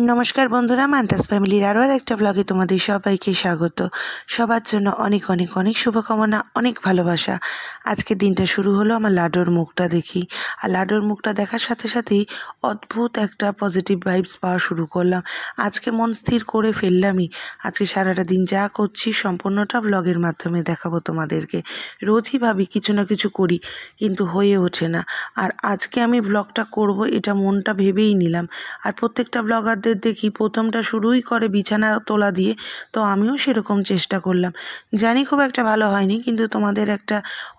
নমস্কার বন্ধুরা, মান্তাস ফ্যামিলির আরও একটা ব্লগে তোমাদের সবাইকে স্বাগত। সবার জন্য অনেক অনেক অনেক শুভকামনা, অনেক ভালোবাসা। আজকে দিনটা শুরু হলো আমার লাডোর মুখটা দেখি, আর লাডোর মুখটা দেখার সাথে সাথেই অদ্ভুত একটা পজিটিভ ভাইবস পাওয়া শুরু করলাম। আজকে মন স্থির করে ফেললামই, আজকে সারাটা দিন যা করছি সম্পূর্ণটা ব্লগের মাধ্যমে দেখাবো তোমাদেরকে। রোজই ভাবি কিছু না কিছু করি, কিন্তু হয়ে ওঠে না। আর আজকে আমি ব্লগটা করব এটা মনটা ভেবেই নিলাম। আর প্রত্যেকটা ব্লগার দেখি প্রথমটা শুরুই করে বিছানা তোলা দিয়ে, তো আমিও সেরকম চেষ্টা করলাম। জানি খুব একটা ভালো হয়নি, কিন্তু তোমাদের একটা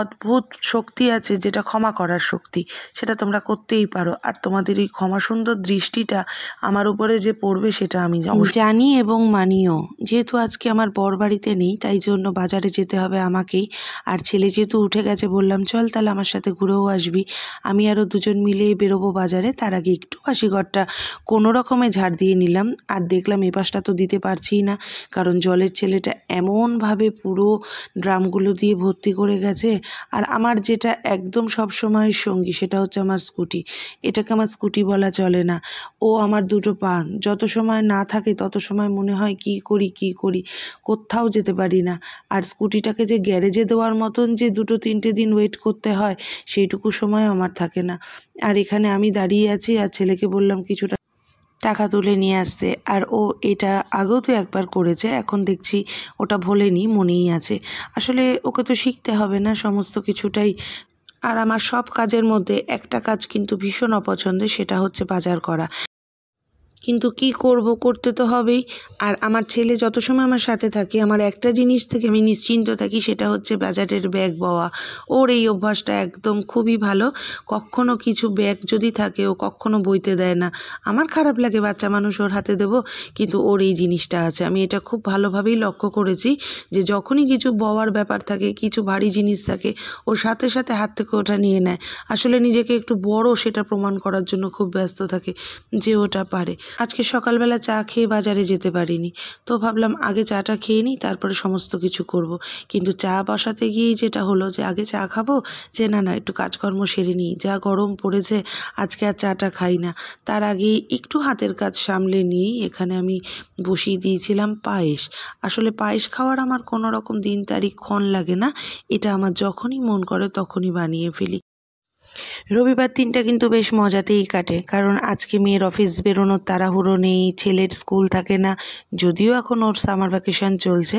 অদ্ভুত শক্তি আছে যেটা ক্ষমা করার শক্তি, সেটা তোমরা করতেই পারো। আর তোমাদের এই ক্ষমা সুন্দর দৃষ্টিটা আমার উপরে যে পড়বে সেটা আমি জানি এবং মানিও। যেহেতু আজকে আমার বর বাড়িতে নেই, তাই জন্য বাজারে যেতে হবে আমাকেই। আর ছেলে যেহেতু উঠে গেছে, বললাম চল তাহলে আমার সাথে ঘুরেও আসবি। আমি আরও দুজন মিলে বেরোবো বাজারে। তার আগে একটু বাসিঘরটা কোনো রকমে ঝাড় দিয়ে নিলাম। আর দেখলাম এ পাশটা তো দিতে পারছিই না, কারণ জলের ছেলেটা এমনভাবে পুরো ড্রামগুলো দিয়ে ভর্তি করে গেছে। আর আমার যেটা একদম সব সময়ের সঙ্গী, সেটা হচ্ছে আমার স্কুটি। এটাকে আমার স্কুটি বলা চলে না, ও আমার দুটো পা। যত সময় না থাকে তত সময় মনে হয় কি করি, কোথাও যেতে পারি না। আর স্কুটিটাকে যে গ্যারেজে দেওয়ার মতন যে 2-3 দিন ওয়েট করতে হয়, সেইটুকু সময় আমার থাকে না। আর এখানে আমি দাঁড়িয়ে আছি, আর ছেলেকে বললাম কিছুটা টাকা তুলে নিয়ে আসতে। আর ও এটা আগেও তো একবার করেছে, এখন দেখছি ওটা ভোলেনি, মনেই আছে। আসলে ওকে তো শিখতে হবে না সমস্ত কিছুটাই। আর আমার সব কাজের মধ্যে একটা কাজ কিন্তু ভীষণ অপছন্দের, সেটা হচ্ছে বাজার করা। কিন্তু কি করব, করতে তো হবেই। আর আমার ছেলে যত সময় আমার সাথে থাকে, আমার একটা জিনিস থেকে আমি নিশ্চিন্ত থাকি, সেটা হচ্ছে বাজারের ব্যাগ বওয়া। ওর এই অভ্যাসটা একদম খুবই ভালো। কখনো কিছু ব্যাগ যদি থাকে ও কখনো বইতে দেয় না। আমার খারাপ লাগে বাচ্চা মানুষ ওর হাতে দেবো, কিন্তু ওর এই জিনিসটা আছে। আমি এটা খুব ভালোভাবেই লক্ষ্য করেছি যে যখনই কিছু বওয়ার ব্যাপার থাকে, কিছু ভারী জিনিস থাকে, ওর সাথে সাথে হাত থেকে ওটা নিয়ে নেয়। আসলে নিজেকে একটু বড় সেটা প্রমাণ করার জন্য খুব ব্যস্ত থাকে যে ওটা পারে। আজকে সকালবেলা চা খেয়ে বাজারে যেতে পারিনি, তো ভাবলাম আগে চাটা খেয়ে নিই, তারপরে সমস্ত কিছু করব। কিন্তু চা বসাতে গিয়েই যেটা হলো যে আগে চা খাবো, যে না একটু কাজকর্ম সেরে নিই, যা গরম পড়েছে আজকে আর চাটা খাই না। তার আগে একটু হাতের কাজ সামলে নিয়েই এখানে আমি বসিয়ে দিয়েছিলাম পায়েস। আসলে পায়েস খাওয়ার আমার কোনো রকম দিন তারিখ ক্ষণ লাগে না, এটা আমার যখনই মন করে তখনই বানিয়ে ফেলি। রবিবার দিনটা কিন্তু বেশ মজাতেই কাটে, কারণ আজকে মেয়ের অফিস বেরোনোর তাড়াহুড়ো নেই, ছেলের স্কুল থাকে না। যদিও এখন ওর সামার ভ্যাকেশন চলছে,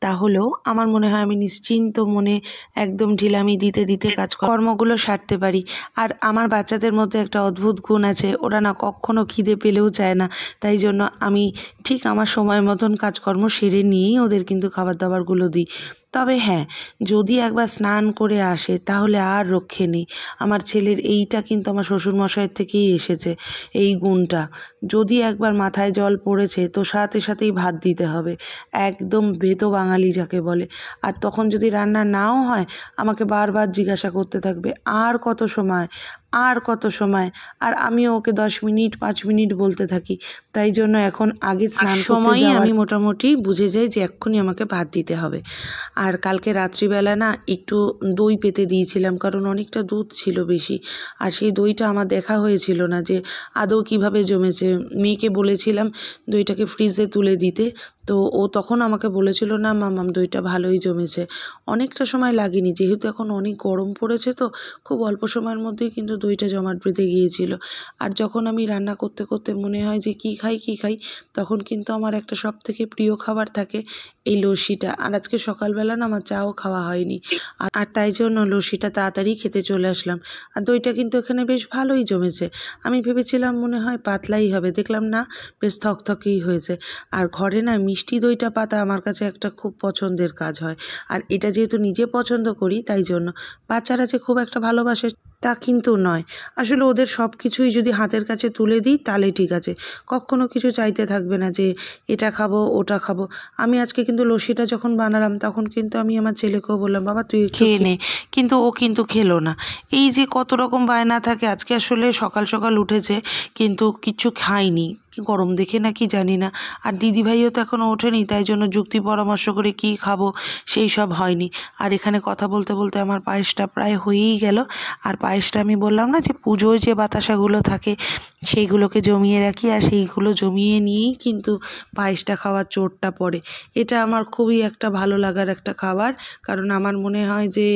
তাহলেও আমার মনে হয় আমি নিশ্চিন্ত মনে একদম ঢিলামি দিতে দিতে কাজকর্মগুলো সারতে পারি। আর আমার বাচ্চাদের মধ্যে একটা অদ্ভুত গুণ আছে, ওরা না কখনো খিদে পেলেও চায় না। তাই জন্য আমি ঠিক আমার সময় মতন কাজকর্ম সেরে নিয়েই ওদের কিন্তু খাবার দাবারগুলো দিই। তবে হ্যাঁ, যদি একবার স্নান করে আসে তাহলে আর রক্ষে নেই। আমার ছেলের এইটা কিন্তু আমার শ্বশুরমশাইয়ের থেকেই এসেছে, এই গুণটা। যদি একবার মাথায় জল পড়েছে তো সাথে সাথেই ভাত দিতে হবে, একদম ভেতো বাঙালি যাকে বলে। আর তখন যদি রান্না নাও হয়, আমাকে বারবার জিজ্ঞাসা করতে থাকবে আর কত সময়, আর কত সময়। আর আমিও ওকে 10 মিনিট 5 মিনিট বলতে থাকি। তাই জন্য এখন আগে স্নান সময় আমি মোটামুটি বুঝে যাই যে এক্ষুনি আমাকে ভাত দিতে হবে। আর কালকে রাত্রিবেলা না একটু দই পেতে দিয়েছিলাম, কারণ অনেকটা দুধ ছিল বেশি। আর সেই দইটা আমার দেখা হয়েছিল না যে আদৌ কিভাবে জমেছে। মেয়েকে বলেছিলাম দইটাকে ফ্রিজে তুলে দিতে, তো ও তখন আমাকে বলেছিল না মাম্মাম দইটা ভালোই জমেছে। অনেকটা সময় লাগেনি, যেহেতু এখন অনেক গরম পড়েছে, তো খুব অল্প সময়ের মধ্যেই কিন্তু দইটা জমাট বেঁধে গিয়েছিল। আর যখন আমি রান্না করতে করতে মনে হয় যে কী খাই, তখন কিন্তু আমার একটা সবথেকে প্রিয় খাবার থাকে, এই লস্যিটা। আর আজকে সকালবেলা না আমার চাও খাওয়া হয়নি, আর তাই জন্য লস্যিটা তাড়াতাড়ি খেতে চলে আসলাম। আর দইটা কিন্তু এখানে বেশ ভালোই জমেছে। আমি ভেবেছিলাম মনে হয় পাতলাই হবে, দেখলাম না বেশ থকথকেই হয়েছে। আর ঘরে না মিষ্টি দইটা পাতা আমার কাছে একটা খুব পছন্দের কাজ হয়। আর এটা যেহেতু নিজে পছন্দ করি, তাই জন্য। বাচ্চারা যে খুব একটা ভালোবাসে তা কিন্তু নয়। আসলে ওদের সব কিছুই যদি হাতের কাছে তুলে দিই তাহলে ঠিক আছে, কখনো কিছু চাইতে থাকবে না যে এটা খাবো ওটা খাবো। আমি আজকে কিন্তু লস্যিটা যখন বানালাম, তখন কিন্তু আমি আমার ছেলেকেও বললাম বাবা তুই খেয়ে নে, কিন্তু ও কিন্তু খেলো না। এই যে কত রকম বায়না থাকে। আজকে আসলে সকাল সকাল উঠেছে কিন্তু কিছু খায়নি, গরম দেখে নাকি জানি না। আর দিদিভাইও তো এখনও ওঠেনি, তাই জন্য যুক্তি পরামর্শ করে কি খাবো সেই সব হয়নি। আর এখানে কথা বলতে বলতে আমার পায়েসটা প্রায় হয়েই গেল। আর পায়েসটা আমি বললাম না যে পুজোয় যে বাতাসাগুলো থাকে সেইগুলোকে জমিয়ে রাখি, আর সেইগুলো জমিয়ে নিয়েই কিন্তু পায়েসটা খাওয়ার চোটটা পড়ে। এটা আমার খুবই একটা ভালো লাগার একটা খাবার, কারণ আমার মনে হয় যে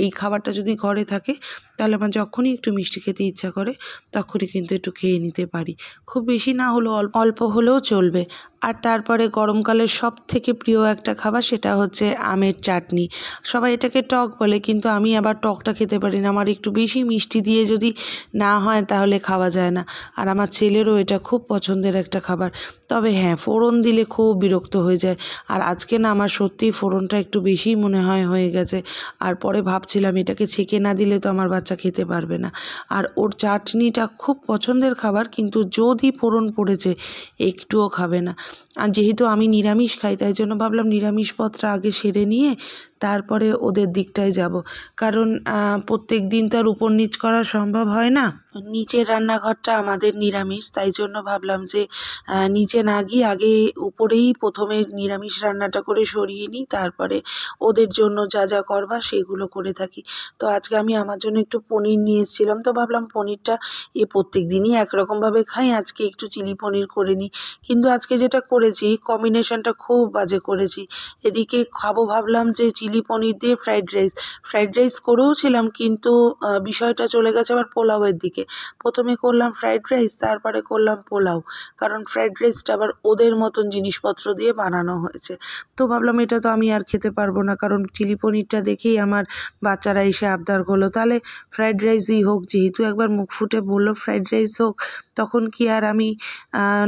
এই খাবারটা যদি ঘরে থাকে তাহলে আমার যখনই একটু মিষ্টি খেতে ইচ্ছা করে তখনই কিন্তু একটু খেয়ে নিতে পারি। খুব বেশি না হলেও অল্প হলেও চলবে। আর তারপরে গরমকালের সবথেকে প্রিয় একটা খাবার, সেটা হচ্ছে আমের চাটনি। সবাই এটাকে টক বলে, কিন্তু আমি আবার টকটা খেতে পারি না। আমার একটু বেশি মিষ্টি দিয়ে যদি না হয় তাহলে খাওয়া যায় না। আর আমার ছেলেরও এটা খুব পছন্দের একটা খাবার। তবে হ্যাঁ, ফোড়ন দিলে খুব বিরক্ত হয়ে যায়। আর আজকে না আমার সত্যিই ফোড়নটা একটু বেশিই মনে হয় হয়ে গেছে। আর পরে ভাবছিলাম এটাকে ছেঁকে না দিলে তো আমার বাচ্চা খেতে পারবে না। আর ওর চাটনিটা খুব পছন্দের খাবার, কিন্তু যদি ফোড়ন পড়েছে একটুও খাবে না। আর যেহেতু আমি নিরামিষ খাই, তাই জন্য ভাবলাম নিরামিষ পদটা আগে সেরে নিয়ে তারপরে ওদের দিকটায় যাব। কারণ প্রত্যেক দিন তো আর উপর নিচ করা সম্ভব হয় না। নিচের রান্নাঘরটা আমাদের নিরামিষ, তাই জন্য ভাবলাম যে নিচে না গিয়ে আগে উপরেই প্রথমে নিরামিষ রান্নাটা করে সরিয়ে নিই, তারপরে ওদের জন্য যা যা করবা সেগুলো করে থাকি। তো আজকে আমি আমার জন্য একটু পনির নিয়ে এসেছিলাম, তো ভাবলাম পনিরটা প্রত্যেক দিনই একরকমভাবে খাই, আজকে একটু চিলি পনির করে নিই। কিন্তু আজকে যেটা করেছি কম্বিনেশনটা খুব বাজে করেছি। এদিকে খাবো ভাবলাম যে চিলি পনির দিয়ে ফ্রাইড রাইস করেও ছিলাম, কিন্তু বিষয়টা চলে গেছে আবার পোলাওয়ের দিকে। প্রথমে করলাম ফ্রাইড রাইস, তারপরে করলাম পোলাও, কারণ ফ্রাইড রাইসটা আবার ওদের মতন জিনিসপত্র দিয়ে বানানো হয়েছে। তো ভাবলাম এটা তো আমি আর খেতে পারবো না, কারণ চিলি পনিরটা দেখেই আমার বাচ্চারা এসে আবদার করলো তাহলে ফ্রাইড রাইসই হোক। যেহেতু একবার মুখ ফুটে বললো ফ্রাইড রাইস হোক, তখন কি আর আমি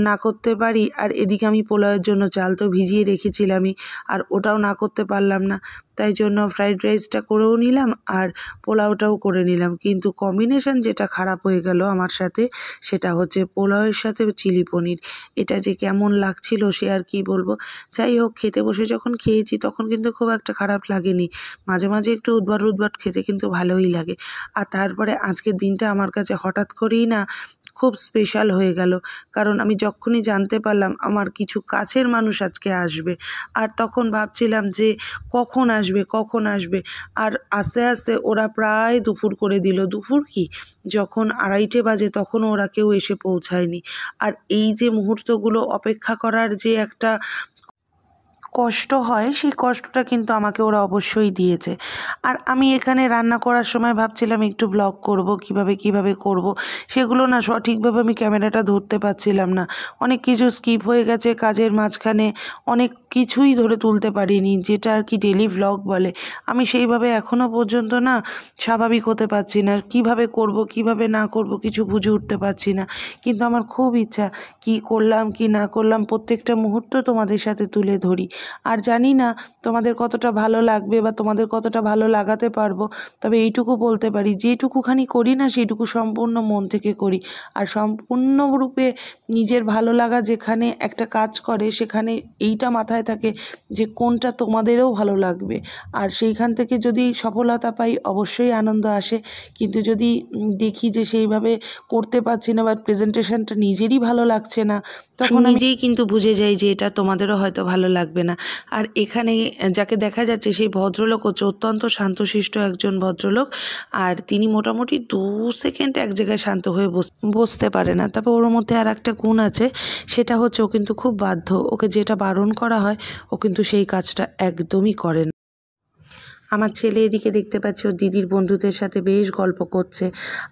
না করতে পারি? আর এদিকে আমি পোলাওয়ের জন্য চাল তো ভিজিয়ে রেখেছিলামই, আর ওটাও না করতে পারলাম না। তাই জন্য ফ্রাইড রাইসটা করেও নিলাম আর পোলাওটাও করে নিলাম। কিন্তু কম্বিনেশন যেটা খারাপ হয়ে গেল আমার সাথে, সেটা হচ্ছে পোলাওয়ের সাথে চিলি পনির। এটা যে কেমন লাগছিল সে আর কি বলবো। যাই হোক, খেতে বসে যখন খেয়েছি তখন কিন্তু খুব একটা খারাপ লাগেনি। মাঝে মাঝে একটু উদ্ভট খেতে কিন্তু ভালোই লাগে। আর তারপরে আজকের দিনটা আমার কাছে হঠাৎ করেই না খুব স্পেশাল হয়ে গেল, কারণ আমি যখনই জানতে পারলাম আমার কিছু কাছের মানুষ আজকে আসবে, আর তখন ভাবছিলাম যে কখন আসবে। আর আস্তে আস্তে ওরা প্রায় দুপুর করে দিল। দুপুর কি, যখন 2:30 বাজে তখনও ওরা কেউ এসে পৌঁছায়নি। আর এই যে মুহূর্তগুলো অপেক্ষা করার যে একটা কষ্ট হয়, সেই কষ্টটা কিন্তু আমাকে ওরা অবশ্যই দিয়েছে। আর আমি এখানে রান্না করার সময় ভাবছিলাম একটু ব্লগ করব, কিভাবে করব সেগুলো না সঠিকভাবে আমি ক্যামেরাটা ধরতে পারছিলাম না। অনেক কিছু স্কিপ হয়ে গেছে কাজের মাঝখানে, অনেক কিছুই ধরে তুলতে পারিনি, যেটা আর কি ডেলি ভ্লগ বলে। আমি সেইভাবে এখনও পর্যন্ত না স্বাভাবিক হতে পারছি না। কিভাবে করব কিভাবে না করব কিছু বুঝে উঠতে পারছি না। কিন্তু আমার খুব ইচ্ছা কি করলাম কি না করলাম প্রত্যেকটা মুহূর্ত তোমাদের সাথে তুলে ধরি। আর জানি না তোমাদের কতটা ভালো লাগবে বা তোমাদের কতটা ভালো লাগাতে পারবো, তবে এইটুকু বলতে পারি যেটুকুখানি করি না সেইটুকু সম্পূর্ণ মন থেকে করি। আর সম্পূর্ণরূপে নিজের ভালো লাগা যেখানে একটা কাজ করে, সেখানে এইটা মাথায় থাকে যে কোনটা তোমাদেরও ভালো লাগবে। আর সেইখান থেকে যদি সফলতা পাই অবশ্যই আনন্দ আসে, কিন্তু যদি দেখি যে সেইভাবে করতে পারছি না বা প্রেজেন্টেশনটা নিজেরই ভালো লাগছে না, তখন নিজেই কিন্তু বুঝে যাই যে এটা তোমাদেরও হয়তো ভালো লাগবে না। আর এখানে যাকে দেখা যাচ্ছে সেই ভদ্রলোক হচ্ছে অত্যন্ত শান্তশিষ্ট একজন ভদ্রলোক। আর তিনি মোটামুটি 2 সেকেন্ড এক জায়গায় শান্ত হয়ে বসতে পারে না। তবে ওর মধ্যে আর একটা গুণ আছে, সেটা হচ্ছে ও কিন্তু খুব বাধ্য। ওকে যেটা বারণ করা হয় ও কিন্তু সেই কাজটা একদমই করে না। আমার ছেলে এদিকে দেখতে পাচ্ছি ওর দিদির বন্ধুদের সাথে বেশ গল্প করছে।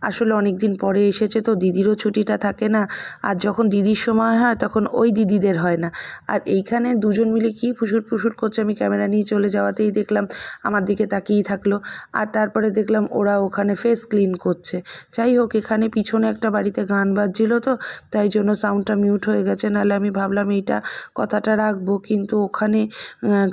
আসলে অনেক দিন পরে এসেছে তো, দিদিরও ছুটিটা থাকে না। আর যখন দিদির সময় হয় তখন ওই দিদিদের হয় না। আর এইখানে দুজন মিলে কি ফুসুর করছে, আমি ক্যামেরা নিয়ে চলে যাওয়াতেই দেখলাম আমার দিকে তাকিয়েই থাকলো। আর তারপরে দেখলাম ওরা ওখানে ফেস ক্লিন করছে। যাই হোক, এখানে পিছনে একটা বাড়িতে গান বাজছিল তো, তাই জন্য সাউন্ডটা মিউট হয়ে গেছে। নাহলে আমি ভাবলাম এইটা কথাটা রাখবো, কিন্তু ওখানে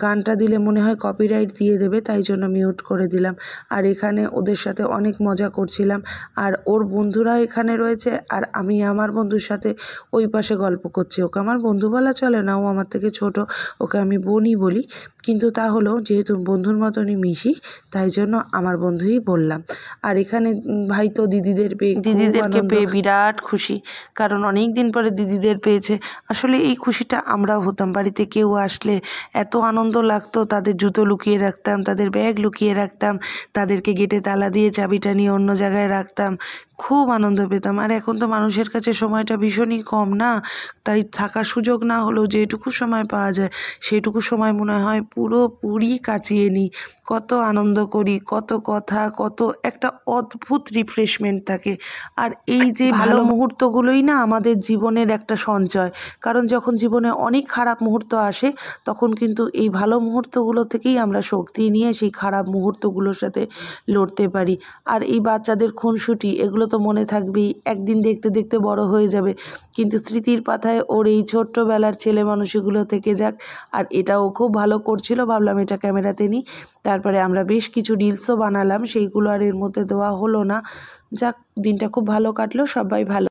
গানটা দিলে মনে হয় কপিরাইট দিয়ে দেবে, তাই জন্য মিউট করে দিলাম। আর এখানে ওদের সাথে অনেক মজা করছিলাম, আর ওর বন্ধুরা এখানে রয়েছে, আর আমি আমার বন্ধুর সাথে ওই পাশে গল্প করছি। ওকে আমার বন্ধু বলা চলে না, ও আমার থেকে ছোট, ওকে আমি বোনই বলি, কিন্তু তা হলেও যেহেতু বন্ধুর মতনই মিশি তাই জন্য আমার বন্ধুই বললাম। আর এখানে ভাই তো দিদিদের পেয়ে দিদিদেরকে পেয়ে বিরাট খুশি, কারণ অনেক দিন পরে দিদিদের পেয়েছে। আসলে এই খুশিটা আমরাও হতাম, বাড়িতে কেউ আসলে এত আনন্দ লাগতো। তাদের জুতো লুকিয়ে রাখতাম, তাদের ব্যাগ লুকিয়ে রাখতাম, তাদেরকে গেটে তালা দিয়ে চাবিটা নিয়ে অন্য জায়গায় রাখতাম, খুব আনন্দ পেতাম। আর এখন তো মানুষের কাছে সময়টা ভীষণই কম না, তাই থাকার সুযোগ না হলেও যেটুকু সময় পাওয়া যায় সেটুকু সময় মনে হয় পুরোপুরি কাটিয়ে নিই। কত আনন্দ করি, কত কথা, কত একটা অদ্ভুত রিফ্রেশমেন্ট থাকে। আর এই যে ভালো মুহূর্তগুলোই না আমাদের জীবনের একটা সঞ্চয়, কারণ যখন জীবনে অনেক খারাপ মুহূর্ত আসে তখন কিন্তু এই ভালো মুহূর্তগুলো থেকেই আমরা শক্তি নিয়ে সেই খারাপ মুহূর্তগুলোর সাথে লড়তে পারি। আর এই বাচ্চাদের খুনসুটি এগুলো তো মনে থাকবেই, একদিন দেখতে দেখতে বড় হয়ে যাবে, কিন্তু স্মৃতির পাতায় ওর এই ছোট্টবেলার ছেলে মানুষগুলো থেকে যাক। আর এটাও খুব ভালো করছিল, ভাবলাম এটা ক্যামেরাতে নিই। তারপরে আমরা বেশ কিছু রিলসও বানালাম, সেইগুলো আর এর মধ্যে দেওয়া হলো না। যাক, দিনটা খুব ভালো কাটলো, সবাই ভালো।